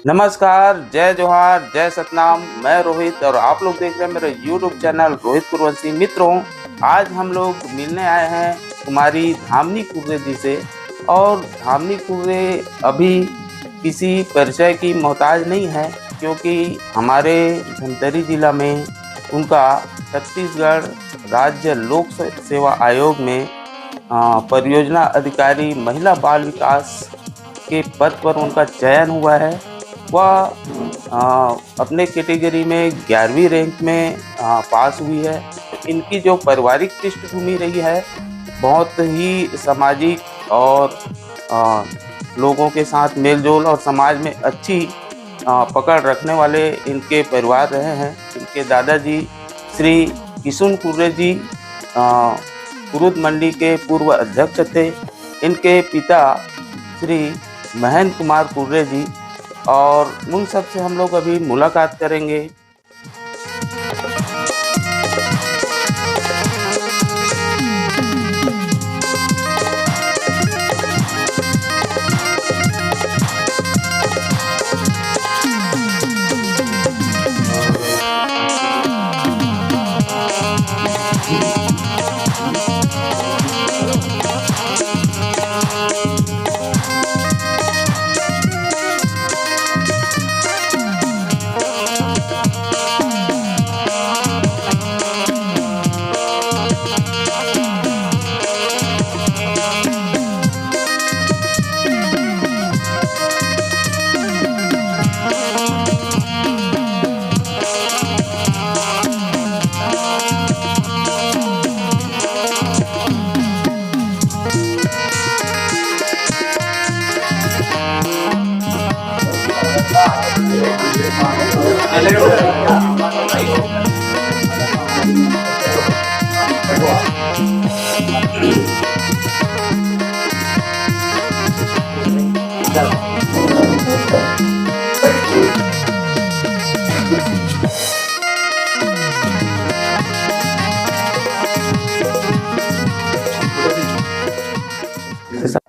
नमस्कार, जय जोहार, जय सतनाम। मैं रोहित और आप लोग देख रहे हैं मेरा यूट्यूब चैनल रोहित कुरवंशी। मित्रों, आज हम लोग मिलने आए हैं कुमारी धामनी कुर्रे जी से। और धामनी कुर्रे अभी किसी परिचय की मोहताज नहीं है, क्योंकि हमारे धमतरी जिला में उनका छत्तीसगढ़ राज्य लोक सेवा आयोग में परियोजना अधिकारी महिला बाल विकास के पद पर उनका चयन हुआ है। वह अपने कैटेगरी में 11वीं रैंक में पास हुई है। इनकी जो पारिवारिक पृष्ठभूमि रही है, बहुत ही सामाजिक और लोगों के साथ मेलजोल और समाज में अच्छी पकड़ रखने वाले इनके परिवार रहे हैं। इनके दादाजी श्री किशुन कुर्रे जी कुरुद मंडी के पूर्व अध्यक्ष थे। इनके पिता श्री महेंद्र कुमार कुर्रे जी, और उन सब से हम लोग अभी मुलाकात करेंगे।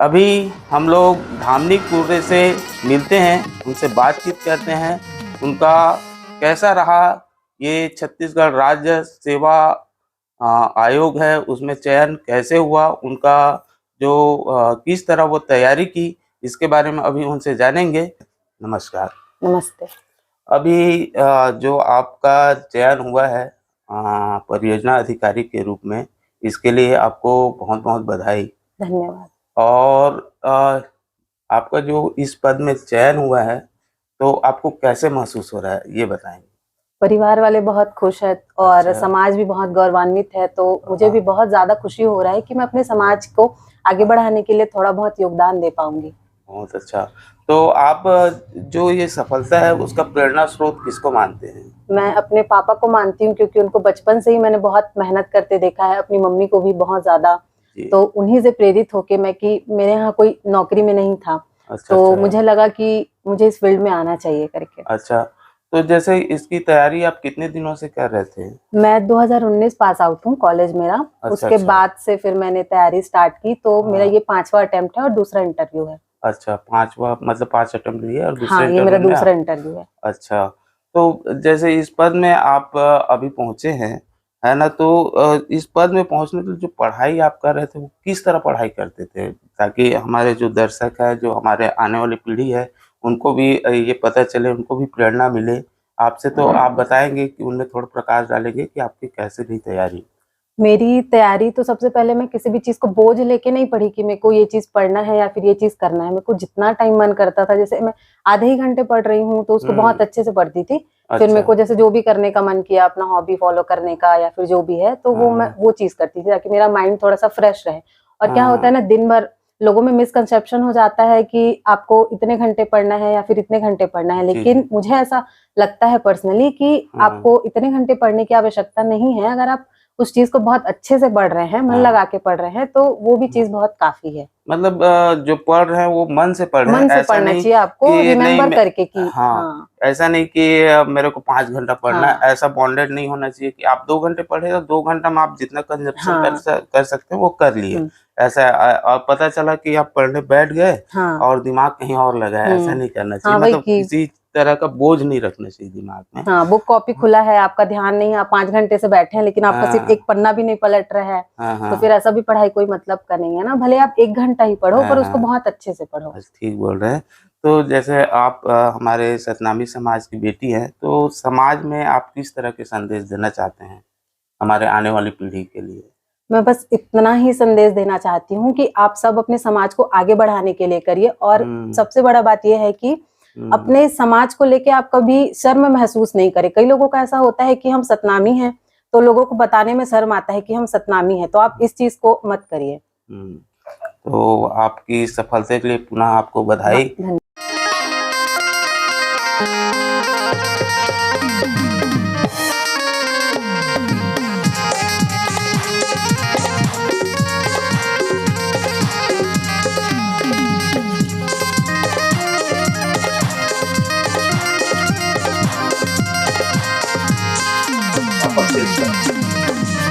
अभी हम लोग धामनी कुर्रे से मिलते हैं, उनसे बातचीत करते हैं। उनका कैसा रहा ये छत्तीसगढ़ राज्य सेवा आयोग है, उसमें चयन कैसे हुआ, उनका जो किस तरह वो तैयारी की, इसके बारे में अभी उनसे जानेंगे। नमस्कार। नमस्ते। अभी जो आपका चयन हुआ है परियोजना अधिकारी के रूप में, इसके लिए आपको बहुत बहुत बधाई। धन्यवाद। और आपका जो इस पद में चयन हुआ है, तो आपको कैसे महसूस हो रहा है, ये बताएंगे। परिवार वाले बहुत खुश हैं और अच्छा। समाज भी बहुत गौरवान्वित है, तो मुझे भी बहुत ज्यादा खुशी हो रहा है कि मैं अपने समाज को आगे बढ़ाने के लिए थोड़ा बहुत योगदान दे पाऊंगी। बहुत अच्छा। तो आप जो ये सफलता है, उसका प्रेरणा स्रोत किसको मानते हैं? मैं अपने पापा को मानती हूँ, क्योंकि उनको बचपन से ही मैंने बहुत मेहनत करते देखा है, अपनी मम्मी को भी बहुत ज्यादा। तो उन्हीं से प्रेरित होके मैं, कि मेरे यहाँ कोई नौकरी में नहीं था। अच्छा, तो मुझे लगा कि मुझे इस फील्ड में आना चाहिए करके। अच्छा, तो जैसे इसकी तैयारी आप कितने दिनों से कर रहे थे? मैं 2019 पास आउट हूँ कॉलेज मेरा। अच्छा, उसके बाद से फिर मैंने तैयारी स्टार्ट की। तो मेरा ये 5वां अटेम्प्ट है और दूसरा इंटरव्यू है। अच्छा, 5वां मतलब 5 अटेम्प्ट लिए और दूसरे हाँ, ये मेरा दूसरा इंटरव्यू है। अच्छा, तो जैसे इस पद में आप अभी पहुंचे हैं, है ना? तो इस पद में पहुंचने के लिए जो पढ़ाई आप कर रहे थे, वो किस तरह पढ़ाई करते थे, ताकि हमारे जो दर्शक है, जो हमारे आने वाली पीढ़ी है, उनको भी ये पता चले, उनको भी प्रेरणा मिले आपसे। तो आप बताएंगे कि उनमें थोड़ा प्रकाश डालेंगे कि आपकी कैसे रही तैयारी? मेरी तैयारी तो सबसे पहले मैं किसी भी चीज को बोझ लेके नहीं पढ़ी कि मेरे को ये चीज पढ़ना है या फिर ये चीज करना है। मेरे को जितना टाइम मन करता था, जैसे मैं आधे ही घंटे पढ़ रही हूँ तो उसको बहुत अच्छे से पढ़ती थी। फिर मेरे को जैसे जो भी करने का मन किया, अपना हॉबी फॉलो करने का या फिर जो भी है, तो वो मैं वो चीज करती थी, ताकि मेरा माइंड थोड़ा सा फ्रेश रहे। और क्या होता है ना, दिन भर लोगों में मिसकंसेप्शन हो जाता है कि आपको इतने घंटे पढ़ना है या फिर इतने घंटे पढ़ना है, लेकिन मुझे ऐसा लगता है पर्सनली कि आपको इतने घंटे पढ़ने की आवश्यकता नहीं है। अगर आप उस चीज को बहुत अच्छे से पढ़ रहे हैं, मन हाँ। लगा के पढ़ रहे हैं, तो वो भी चीज बहुत काफी है। मतलब जो पढ़ रहे हैं वो मन से पढ़ रहे हैं, मन से ऐसा पढ़ना नहीं चाहिए आपको, कि नहीं रिमेम्बर करके कि हाँ, हाँ ऐसा नहीं कि मेरे को 5 घंटा पढ़ना है, हाँ ऐसा बॉन्डेड नहीं होना चाहिए कि आप 2 घंटे पढ़े तो 2 घंटा में आप जितना कंजप्शन हाँ कर सकते हैं वो कर लिए। ऐसा और पता चला कि आप पढ़ने बैठ गए हाँ और दिमाग कहीं और लगा है, ऐसा नहीं करना चाहिए। हाँ वही मतलब कि किसी तरह का बोझ नहीं रखना चाहिए दिमाग में। हाँ, बुक कॉपी खुला है, आपका ध्यान नहीं है, आप 5 घंटे से बैठे हैं लेकिन आपका सिर्फ हाँ एक पन्ना भी नहीं पलट रहा है, हाँ तो हाँ फिर ऐसा भी पढ़ाई कोई मतलब का नहीं है ना। भले आप 1 घंटा ही पढ़ो हाँ पर उसको हाँ, बहुत अच्छे से पढ़ो। बस ठीक बोल रहे हैं। तो जैसे आप हमारे सतनामी समाज की बेटी हैं, तो समाज में आप किस तरह के संदेश देना चाहते हैं हमारे आने वाली पीढ़ी के लिए? मैं बस इतना ही संदेश देना चाहती हूँ कि आप सब अपने समाज को आगे बढ़ाने के लिए करिए, और सबसे बड़ा बात यह है कि अपने समाज को लेके आप कभी शर्म महसूस नहीं करें। कई लोगों का ऐसा होता है कि हम सतनामी हैं, तो लोगों को बताने में शर्म आता है कि हम सतनामी हैं, तो आप इस चीज को मत करिए। तो आपकी सफलता के लिए पुनः आपको बधाई। धन्यवाद।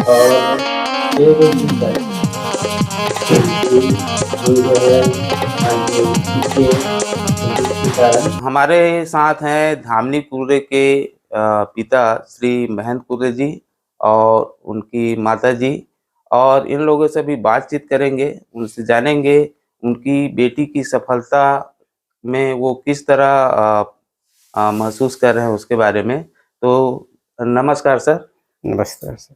और ये वो चीज़ है कि हम जो है इसके कारण हमारे साथ हैं धामनी कुर्रे के पिता श्री महेंद्र कुर्रे जी और उनकी माता जी, और इन लोगों से भी बातचीत करेंगे, उनसे जानेंगे उनकी बेटी की सफलता में वो किस तरह महसूस कर रहे हैं उसके बारे में। तो नमस्कार सर। नमस्कार सर।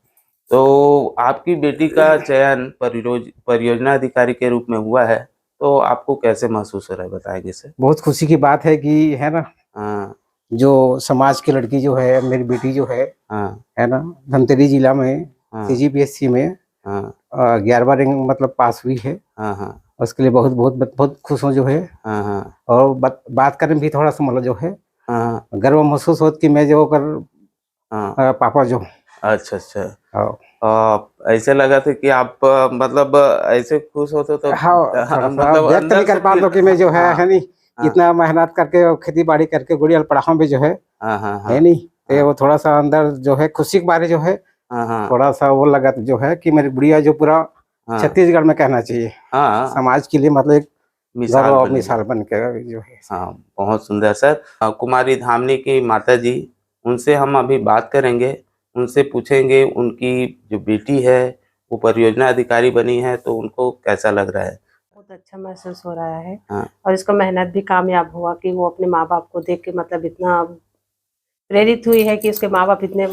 तो आपकी बेटी का चयन परियोजना अधिकारी के रूप में हुआ है, तो आपको कैसे महसूस हो रहा है, बताएंगे सर? बहुत खुशी की बात है कि है ना, हाँ जो समाज की लड़की जो है, मेरी बेटी जो है हाँ ना, धमतरी जिला में हाँ CGPSC में हाँ 11वां रैंक मतलब पास हुई है। हाँ हाँ उसके लिए बहुत बहुत बहुत खुश हूँ जो है। हाँ हाँ और बात करने में भी थोड़ा सा मतलब जो है हाँ गर्व महसूस होता कि मैं जो कर हाँ। पापा जो। अच्छा अच्छा। हाँ ऐसे लगा था कि आप मतलब ऐसे खुश होते तो हाँ, थोड़ा सा मतलब व्यक्त अंदर नहीं कर से पाता फील। कि मैं जो है हाँ नहीं हाँ इतना मेहनत करके और खेती बाड़ी करके गुड़िया पढ़ाऊँ भी जो है हाँ हाँ है नहीं, तो हाँ वो थोड़ा सा अंदर जो है खुशी के बारे जो है हाँ हाँ थोड़ा सा वो लगा जो है कि मेरी गुड़िया जो पूरा हाँ छत्तीसगढ़ में कहना चाहिए हाँ, समाज के लिए मतलब एक मिसाल गर्व और बनेगी। मिसाल बन के जो है। हाँ, बहुत सुंदर सर। कुमारी धामनी की माता जी, उनसे हम अभी बात करेंगे, उनसे पूछेंगे उनकी जो बेटी है वो परियोजना अधिकारी बनी है तो उनको कैसा लग रहा है। बहुत अच्छा महसूस हो रहा है हाँ और इसको मेहनत भी कामयाब हुआ कि वो अपने माँ बाप को देख के मतलब इतना प्रेरित हुई है कि उसके माँ बाप इतने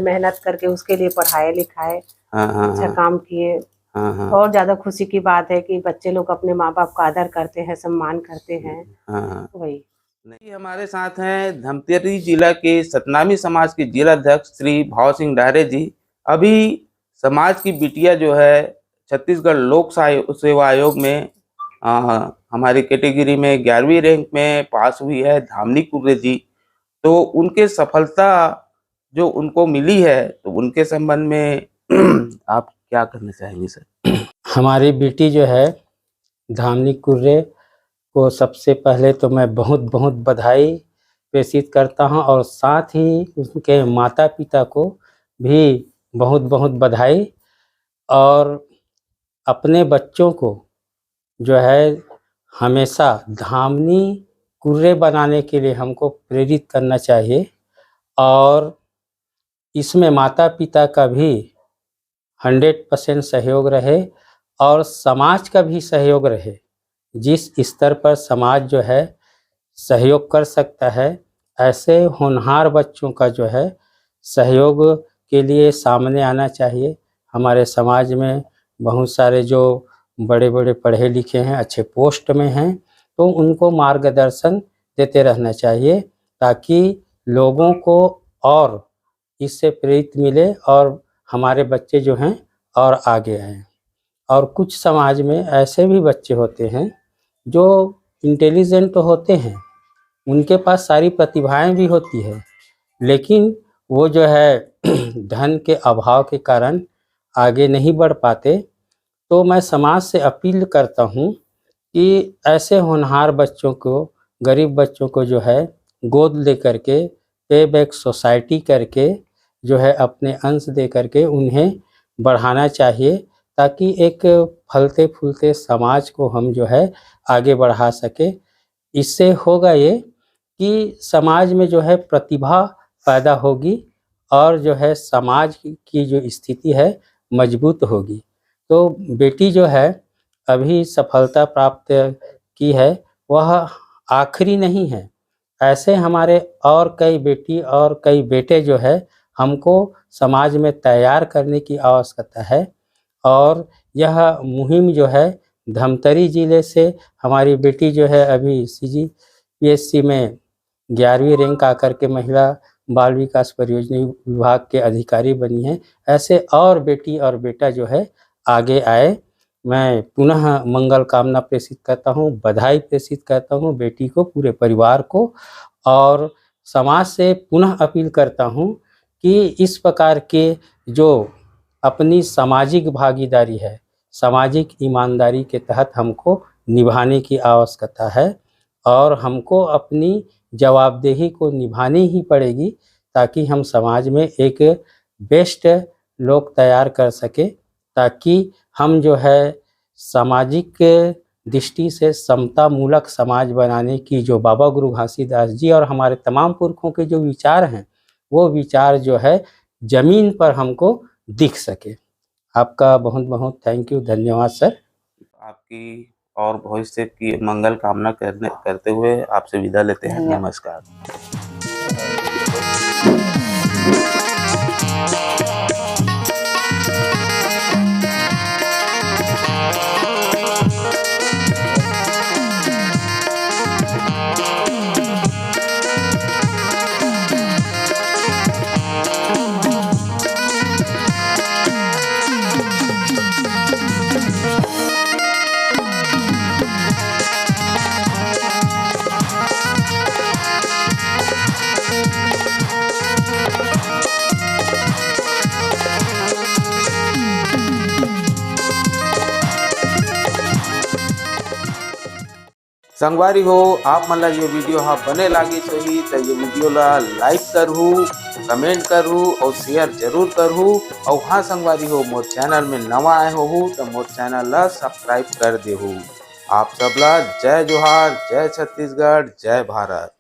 मेहनत करके उसके लिए पढ़ाए लिखाए, हाँ हाँ अच्छा हाँ काम किए। हाँ हाँ और ज़्यादा खुशी की बात है कि बच्चे लोग अपने माँ बाप का आदर करते हैं, सम्मान करते हैं। हाँ। वही नहीं, हमारे साथ हैं धमतरी जिला के सतनामी समाज के जिलाध्यक्ष श्री भाव सिंह डारे जी। अभी समाज की बिटिया जो है छत्तीसगढ़ लोक सेवा आयोग में हमारी कैटेगरी में 11वीं रैंक में पास हुई है धामनी कुर्रे जी। तो उनके सफलता जो उनको मिली है तो उनके संबंध में आप क्या करना चाहेंगे सर? हमारी बेटी जो है धामनी कुर्रे को सबसे पहले तो मैं बहुत बहुत बधाई प्रेषित करता हूं, और साथ ही उनके माता पिता को भी बहुत बहुत बधाई। और अपने बच्चों को जो है हमेशा धामनी कुर्रे बनाने के लिए हमको प्रेरित करना चाहिए, और इसमें माता पिता का भी 100% सहयोग रहे और समाज का भी सहयोग रहे। जिस स्तर पर समाज जो है सहयोग कर सकता है, ऐसे होनहार बच्चों का जो है सहयोग के लिए सामने आना चाहिए। हमारे समाज में बहुत सारे जो बड़े बड़े पढ़े लिखे हैं, अच्छे पोस्ट में हैं, तो उनको मार्गदर्शन देते रहना चाहिए ताकि लोगों को और इससे प्रेरित मिले और हमारे बच्चे जो हैं और आगे आएँ। और कुछ समाज में ऐसे भी बच्चे होते हैं जो इंटेलिजेंट तो होते हैं, उनके पास सारी प्रतिभाएं भी होती है, लेकिन वो जो है धन के अभाव के कारण आगे नहीं बढ़ पाते, तो मैं समाज से अपील करता हूँ कि ऐसे होनहार बच्चों को, गरीब बच्चों को जो है गोद लेकर के, पे बैक सोसाइटी करके जो है अपने अंश दे करके उन्हें बढ़ाना चाहिए, ताकि एक फलते फूलते समाज को हम जो है आगे बढ़ा सके। इससे होगा ये कि समाज में जो है प्रतिभा पैदा होगी और जो है समाज की जो स्थिति है मजबूत होगी। तो बेटी जो है अभी सफलता प्राप्त की है, वह आखिरी नहीं है। ऐसे हमारे और कई बेटी और कई बेटे जो है हमको समाज में तैयार करने की आवश्यकता है। और यह मुहिम जो है धमतरी जिले से हमारी बेटी जो है अभी CGPSC में 11वीं रैंक आकर के महिला बाल विकास परियोजना विभाग के अधिकारी बनी है। ऐसे और बेटी और बेटा जो है आगे आए। मैं पुनः मंगल कामना प्रेषित करता हूँ, बधाई प्रेषित करता हूँ बेटी को, पूरे परिवार को, और समाज से पुनः अपील करता हूँ कि इस प्रकार के जो अपनी सामाजिक भागीदारी है, सामाजिक ईमानदारी के तहत हमको निभाने की आवश्यकता है और हमको अपनी जवाबदेही को निभानी ही पड़ेगी, ताकि हम समाज में एक बेस्ट लोग तैयार कर सके, ताकि हम जो है सामाजिक दृष्टि से समता मूलक समाज बनाने की जो बाबा गुरु घासीदास जी और हमारे तमाम पुरखों के जो विचार हैं, वो विचार जो है जमीन पर हमको दिख सके। आपका बहुत बहुत थैंक यू, धन्यवाद सर। आपकी और भविष्य की मंगल कामना करते हुए आपसे विदा लेते हैं। धन्यवाद। नमस्कार। संगवारी हो, आप मन ला ये वीडियो हाँ बने लागी होही तो ये वीडियो ला लाइक करहू, कमेंट करहू और शेयर जरूर करहू। और हाँ संगवारी हो, मोर चैनल में नवा आए हो तो मोर चैनल ला सब्सक्राइब कर देहू। आप सबला जय जोहार, जय छत्तीसगढ़, जय भारत।